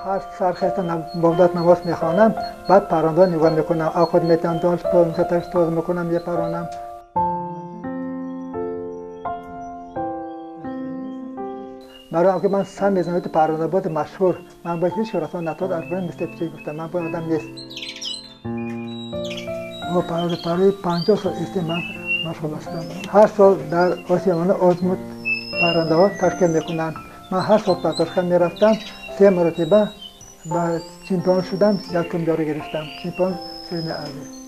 هر سرخستم بامداد نماز میخوانم، بعد پرنده نگاه میکنم، خود میتونم دانش توز میکنم یه پرانم. برای که من سم میزنم تو پرنده بود مشهور، من با هیچ رسا نتاد اربعین مثل پیچه گفتم، من با آدم نیست. و برای 50 سال است من مشغول هستم. هر سال در آسیمان آزمود پرنده ها تشکیل میکنن. من هر سال به تاشکند میرفتم، 3 مرتبه با چمپیون شدم، یکم جایزه گرفتم، چمپیون سرین ارزی.